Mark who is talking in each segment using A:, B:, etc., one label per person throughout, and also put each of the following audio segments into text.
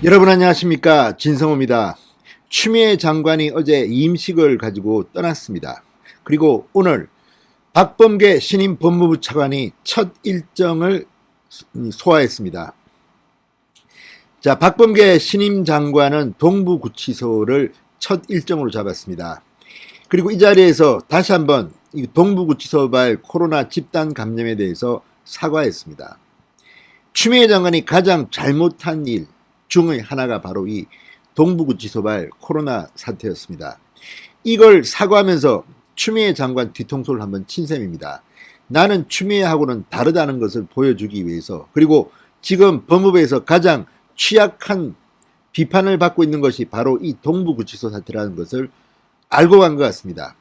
A: 여러분 안녕하십니까, 진성호입니다. 추미애 장관이 어제 임식을 가지고 떠났습니다. 그리고 오늘 박범계 신임 법무부 차관이 첫 일정을 소화했습니다. 자, 박범계 신임 장관은 동부구치소를 첫 일정으로 잡았습니다. 그리고 이 자리에서 다시 한번 동부구치소발 코로나 집단 감염에 대해서 사과했습니다. 추미애 장관이 가장 잘못한 일 중의 하나가 바로 이 동부구치소발 코로나 사태였습니다. 이걸 사과하면서 추미애 장관 뒤통수를 한번 친 셈입니다. 나는 추미애하고는 다르다는 것을 보여주기 위해서, 그리고 지금 법무부에서 가장 취약한 비판을 받고 있는 것이 바로 이 동부구치소 사태라는 것을 알고 간 것 같습니다.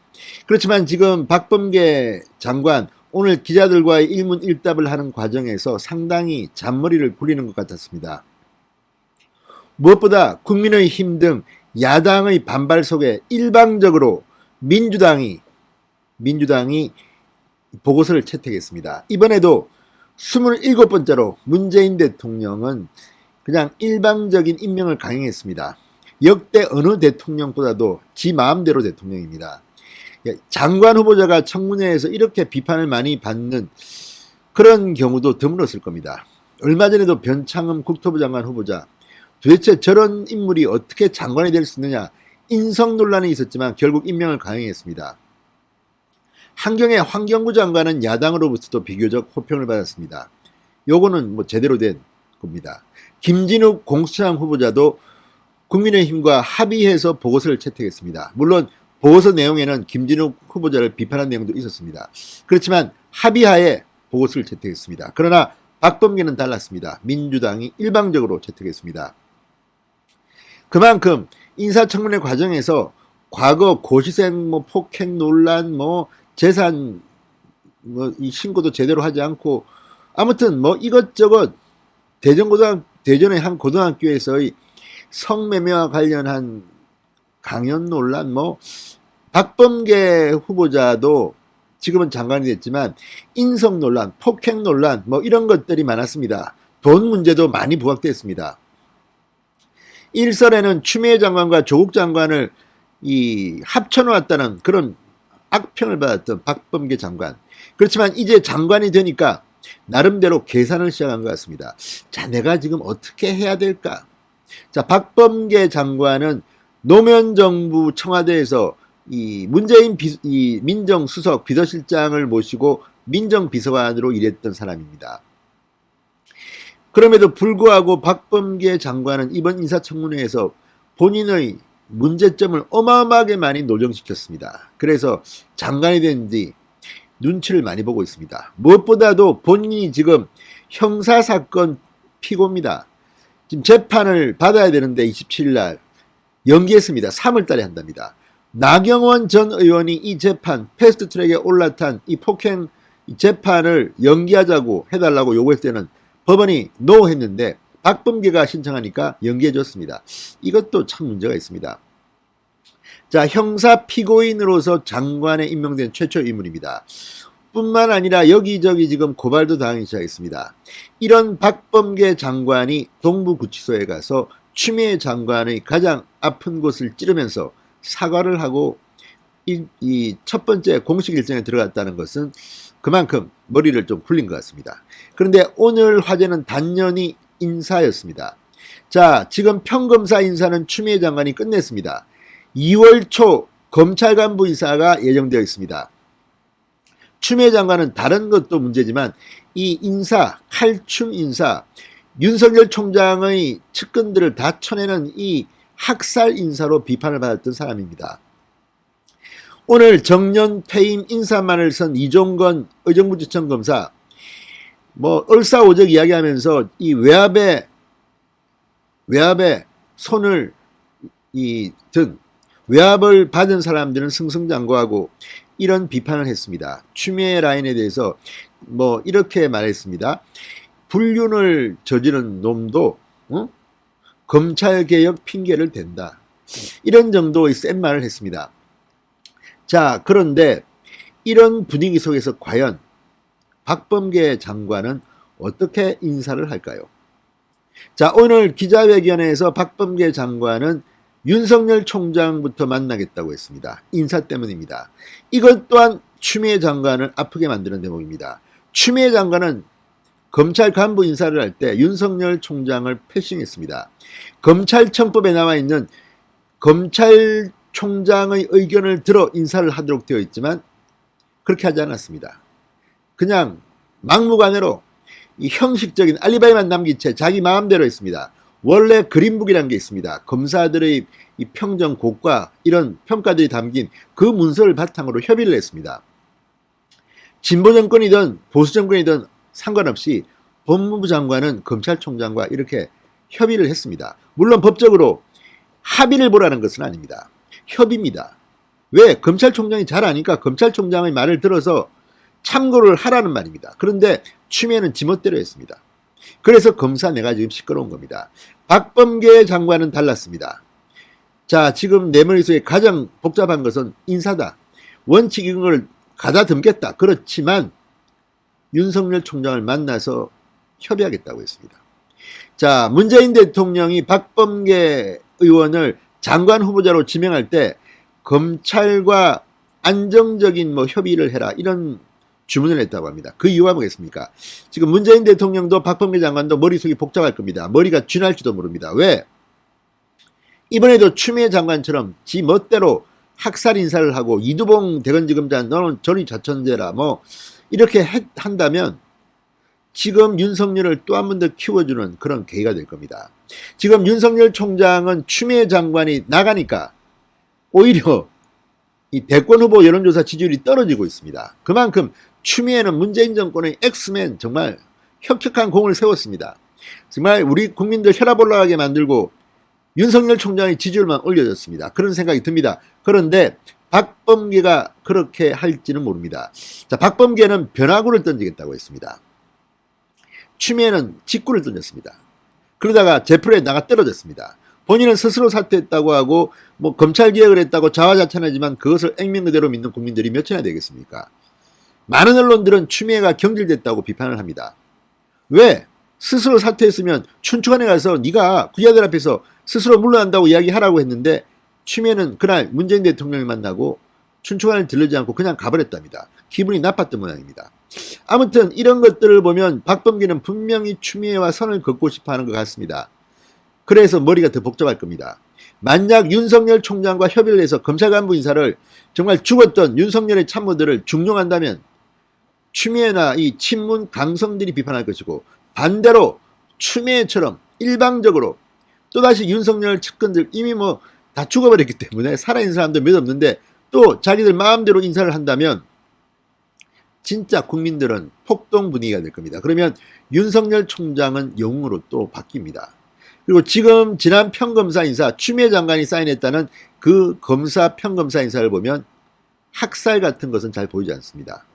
A: 그렇지만 지금 박범계 장관 오늘 기자들과의 일문일답을 하는 과정에서 상당히 잔머리를 굴리는 것 같았습니다. 무엇보다 국민의힘 등 야당의 반발 속에 일방적으로 민주당이 보고서를 채택했습니다. 이번에도 27번째로 문재인 대통령은 그냥 일방적인 임명을 강행했습니다. 역대 어느 대통령보다도 지 마음대로 대통령입니다. 장관 후보자가 청문회에서 이렇게 비판을 많이 받는 그런 경우도 드물었을 겁니다. 얼마 전에도 변창흠 국토부 장관 후보자, 도대체 저런 인물이 어떻게 장관이 될 수 있느냐, 인성 논란이 있었지만 결국 임명을 강행했습니다. 한경의 환경부 장관은 야당으로부터도 비교적 호평을 받았습니다. 요거는 제대로 된 겁니다. 김진욱 공수처장 후보자도 국민의힘과 합의해서 보고서를 채택했습니다. 물론 보고서 내용에는 김진욱 후보자를 비판한 내용도 있었습니다. 그렇지만 합의하에 보고서를 채택했습니다. 그러나 박범계는 달랐습니다. 민주당이 일방적으로 채택했습니다. 그만큼 인사청문회 과정에서 과거 고시생 폭행 논란, 재산 이 신고도 제대로 하지 않고, 아무튼 이것저것 대전의 한 고등학교에서의 성매매와 관련한 강연 논란, 박범계 후보자도 지금은 장관이 됐지만 인성 논란, 폭행 논란 이런 것들이 많았습니다. 돈 문제도 많이 부각됐습니다. 일설에는 추미애 장관과 조국 장관을 합쳐놓았다는 그런 악평을 받았던 박범계 장관. 그렇지만 이제 장관이 되니까 나름대로 계산을 시작한 것 같습니다. 자, 내가 지금 어떻게 해야 될까? 자, 박범계 장관은 노무현 정부 청와대에서 문재인 민정수석 비서실장을 모시고 민정비서관으로 일했던 사람입니다. 그럼에도 불구하고 박범계 장관은 이번 인사청문회에서 본인의 문제점을 어마어마하게 많이 노정시켰습니다. 그래서 장관이 된 뒤 눈치를 많이 보고 있습니다. 무엇보다도 본인이 지금 형사사건 피고입니다. 지금 재판을 받아야 되는데 27일 날 연기했습니다. 3월 달에 한답니다. 나경원 전 의원이 이 재판 패스트트랙에 올라탄 이 폭행 재판을 연기하자고 해달라고 요구했을 때는 법원이 노 했는데 박범계가 신청하니까 연기해줬습니다. 이것도 참 문제가 있습니다. 자, 형사 피고인으로서 장관에 임명된 최초 인물입니다. 뿐만 아니라 여기저기 지금 고발도 당하기 시작했습니다. 이런 박범계 장관이 동부구치소에 가서 추미애 장관의 가장 아픈 곳을 찌르면서 사과를 하고 이 첫 번째 공식 일정에 들어갔다는 것은 그만큼 머리를 좀 굴린 것 같습니다. 그런데 오늘 화제는 단연히 인사였습니다. 자, 지금 평검사 인사는 추미애 장관이 끝냈습니다. 2월 초 검찰 간부 인사가 예정되어 있습니다. 추미애 장관은 다른 것도 문제지만 이 인사, 칼춤 인사, 윤석열 총장의 측근들을 다 쳐내는 이 학살 인사로 비판을 받았던 사람입니다. 오늘 정년 퇴임 인사만을 선 이종건 의정부지청 검사 얼싸오적 이야기하면서 이 외압에 손을 든 외압을 받은 사람들은 승승장구하고 이런 비판을 했습니다. 추미애 라인에 대해서 이렇게 말했습니다. 불륜을 저지른 놈도 검찰개혁 핑계를 댄다. 이런 정도의 센 말을 했습니다. 자, 그런데 이런 분위기 속에서 과연 박범계 장관은 어떻게 인사를 할까요? 자, 오늘 기자회견에서 박범계 장관은 윤석열 총장부터 만나겠다고 했습니다. 인사 때문입니다. 이것 또한 추미애 장관을 아프게 만드는 대목입니다. 추미애 장관은 검찰 간부 인사를 할 때 윤석열 총장을 패싱했습니다. 검찰청법에 나와 있는 검찰총장의 의견을 들어 인사를 하도록 되어 있지만 그렇게 하지 않았습니다. 그냥 막무가내로 이 형식적인 알리바이만 남긴 채 자기 마음대로 했습니다. 원래 그린북이라는 게 있습니다. 검사들의 이 평정 고과 이런 평가들이 담긴 그 문서를 바탕으로 협의를 했습니다. 진보 정권이든 보수 정권이든 상관없이 법무부 장관은 검찰총장과 이렇게 협의를 했습니다. 물론 법적으로 합의를 보라는 것은 아닙니다. 협의입니다. 왜? 검찰총장이 잘 아니까 검찰총장의 말을 들어서 참고를 하라는 말입니다. 그런데 추미애는 지멋대로 했습니다. 그래서 검사내가 지금 시끄러운 겁니다. 박범계 장관은 달랐습니다. 자, 지금 내 머릿속에 가장 복잡한 것은 인사다. 원칙 이런 걸 가다듬겠다. 그렇지만 윤석열 총장을 만나서 협의하겠다고 했습니다. 자, 문재인 대통령이 박범계 의원을 장관 후보자로 지명할 때 검찰과 안정적인 협의를 해라 이런 주문을 했다고 합니다. 그 이유가 뭐겠습니까? 지금 문재인 대통령도 박범계 장관도 머릿속이 복잡할 겁니다. 머리가 쥐날지도 모릅니다. 왜? 이번에도 추미애 장관처럼 지 멋대로 학살 인사를 하고 이두봉 대검지검장 너는 저리 자천제라 이렇게 한다면 지금 윤석열을 또 한 번 더 키워주는 그런 계기가 될 겁니다. 지금 윤석열 총장은 추미애 장관이 나가니까 오히려 이 대권 후보 여론조사 지지율이 떨어지고 있습니다. 그만큼 추미애는 문재인 정권의 엑스맨 정말 혁혁한 공을 세웠습니다. 정말 우리 국민들 혈압 올라가게 만들고 윤석열 총장의 지지율만 올려줬습니다. 그런 생각이 듭니다. 그런데 박범계가 그렇게 할지는 모릅니다. 자, 박범계는 변화구를 던지겠다고 했습니다. 추미애는 직구를 던졌습니다. 그러다가 제풀에 나가 떨어졌습니다. 본인은 스스로 사퇴했다고 하고 검찰개혁을 했다고 자화자찬하지만 그것을 액면 그대로 믿는 국민들이 몇이나 되겠습니까? 많은 언론들은 추미애가 경질됐다고 비판을 합니다. 왜? 스스로 사퇴했으면 춘추관에 가서 네가 기자들 앞에서 스스로 물러난다고 이야기하라고 했는데 추미애는 그날 문재인 대통령을 만나고 춘추관을 들르지 않고 그냥 가버렸답니다. 기분이 나빴던 모양입니다. 아무튼 이런 것들을 보면 박범계는 분명히 추미애와 선을 긋고 싶어하는 것 같습니다. 그래서 머리가 더 복잡할 겁니다. 만약 윤석열 총장과 협의를 해서 검찰 간부 인사를 정말 죽었던 윤석열의 참모들을 중용한다면 추미애나 이 친문 강성들이 비판할 것이고 반대로 추미애처럼 일방적으로 또다시 윤석열 측근들 이미 다 죽어버렸기 때문에 살아있는 사람도 몇 없는데 또 자기들 마음대로 인사를 한다면 진짜 국민들은 폭동 분위기가 될 겁니다. 그러면 윤석열 총장은 영웅으로 또 바뀝니다. 그리고 지금 지난 평검사 인사 추미애 장관이 사인했다는 그 검사 평검사 인사를 보면 학살 같은 것은 잘 보이지 않습니다.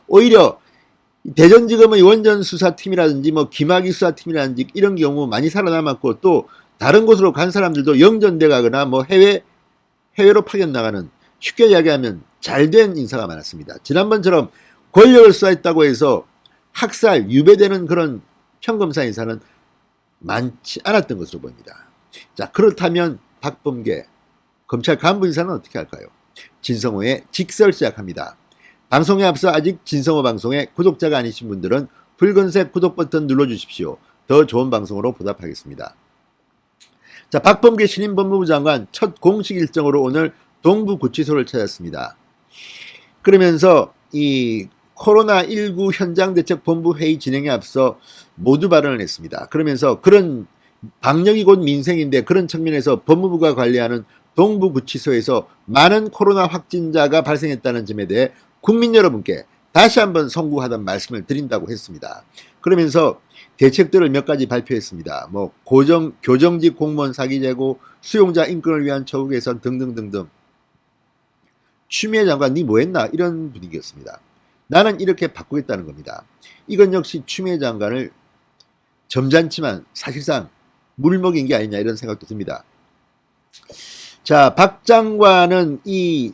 A: 오히려 대전지검의 원전수사팀이라든지 김학의 수사팀이라든지 이런 경우 많이 살아남았고 또 다른 곳으로 간 사람들도 영전돼 가거나 해외로 파견 나가는 쉽게 이야기하면 잘된 인사가 많았습니다. 지난번처럼 권력을 수사했다고 해서 학살, 유배되는 그런 평검사 인사는 많지 않았던 것으로 보입니다. 자, 그렇다면 박범계 검찰 간부 인사는 어떻게 할까요? 진성호의 직설 시작합니다. 방송에 앞서 아직 진성호 방송에 구독자가 아니신 분들은 붉은색 구독 버튼 눌러주십시오. 더 좋은 방송으로 보답하겠습니다. 자, 박범계 신임 법무부 장관 첫 공식 일정으로 오늘 동부구치소를 찾았습니다. 그러면서 이 코로나19 현장대책본부 회의 진행에 앞서 모두 발언을 했습니다. 그러면서 그런 방역이 곧 민생인데 그런 측면에서 법무부가 관리하는 동부구치소에서 많은 코로나 확진자가 발생했다는 점에 대해 국민 여러분께 다시 한번 송구하던 말씀을 드린다고 했습니다. 그러면서 대책들을 몇 가지 발표했습니다. 교정직 공무원 사기 제고, 수용자 인권을 위한 처우 개선 등등등등. 추미애 장관 니 뭐했나 이런 분위기였습니다. 나는 이렇게 바꾸겠다는 겁니다. 이건 역시 추미애 장관을 점잖지만 사실상 물먹인 게 아니냐 이런 생각도 듭니다. 자, 박 장관은 이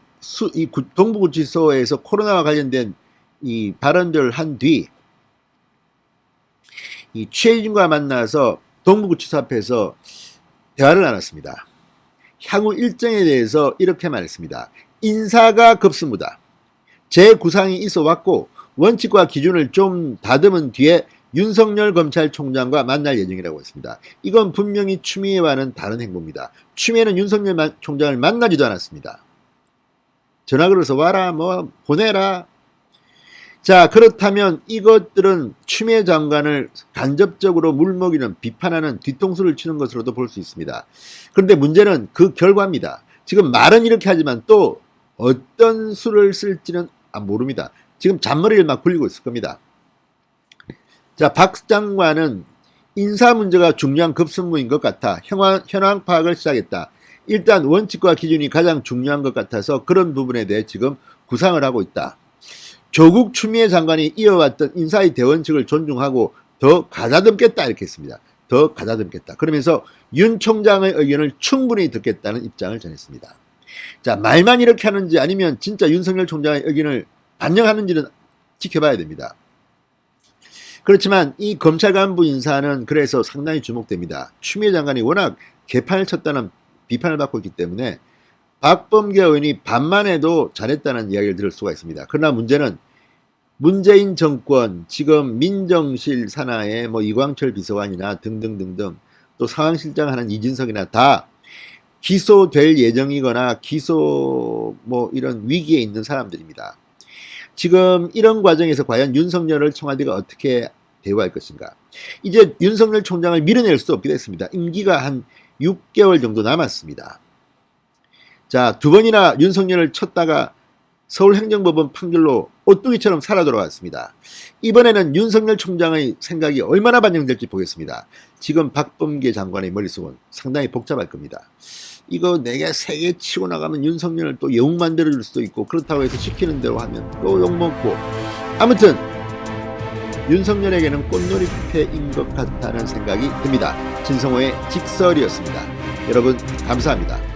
A: 동부구치소에서 코로나와 관련된 이 발언들을 한 뒤 이 취재진과 만나서 동부구치소 앞에서 대화를 나눴습니다. 향후 일정에 대해서 이렇게 말했습니다. 인사가 급습니다. 제 구상이 있어 왔고 원칙과 기준을 좀 다듬은 뒤에 윤석열 검찰총장과 만날 예정이라고 했습니다. 이건 분명히 추미애와는 다른 행보입니다. 추미애는 윤석열 총장을 만나지도 않았습니다. 전화 걸어서 와라, 뭐 보내라. 자, 그렇다면 이것들은 추미애 장관을 간접적으로 물먹이는, 비판하는, 뒤통수를 치는 것으로도 볼 수 있습니다. 그런데 문제는 그 결과입니다. 지금 말은 이렇게 하지만 또 어떤 수를 쓸지는 모릅니다. 지금 잔머리를 막 굴리고 있을 겁니다. 자, 박 장관은 인사 문제가 중요한 급선무인 것 같아 현황 파악을 시작했다. 일단 원칙과 기준이 가장 중요한 것 같아서 그런 부분에 대해 지금 구상을 하고 있다. 조국 추미애 장관이 이어왔던 인사의 대원칙을 존중하고 더 가다듬겠다 이렇게 했습니다. 더 가다듬겠다. 그러면서 윤 총장의 의견을 충분히 듣겠다는 입장을 전했습니다. 자, 말만 이렇게 하는지 아니면 진짜 윤석열 총장의 의견을 반영하는지는 지켜봐야 됩니다. 그렇지만 이 검찰 간부 인사는 그래서 상당히 주목됩니다. 추미애 장관이 워낙 개판을 쳤다는 비판을 받고 있기 때문에 박범계 의원이 반만 해도 잘했다는 이야기를 들을 수가 있습니다. 그러나 문제는 문재인 정권, 지금 민정실 산하의 뭐 이광철 비서관이나 등등등등 또 상황실장 하는 이진석이나 다 기소될 예정이거나 기소 뭐 이런 위기에 있는 사람들입니다. 지금 이런 과정에서 과연 윤석열을 청와대가 어떻게 대우할 것인가. 이제 윤석열 총장을 밀어낼 수 없게 됐습니다. 임기가 한 6개월 정도 남았습니다. 자, 두 번이나 윤석열을 쳤다가 서울행정법원 판결로 오뚜기처럼 살아 돌아왔습니다. 이번에는 윤석열 총장의 생각이 얼마나 반영될지 보겠습니다. 지금 박범계 장관의 머릿속은 상당히 복잡할 겁니다. 이거 내가 3개 치고 나가면 윤석열을 또 영웅 만들어줄 수도 있고 그렇다고 해서 시키는 대로 하면 또 욕먹고, 아무튼 윤석열에게는 꽃놀이패인 것 같다는 생각이 듭니다. 진성호의 직설이었습니다. 여러분 감사합니다.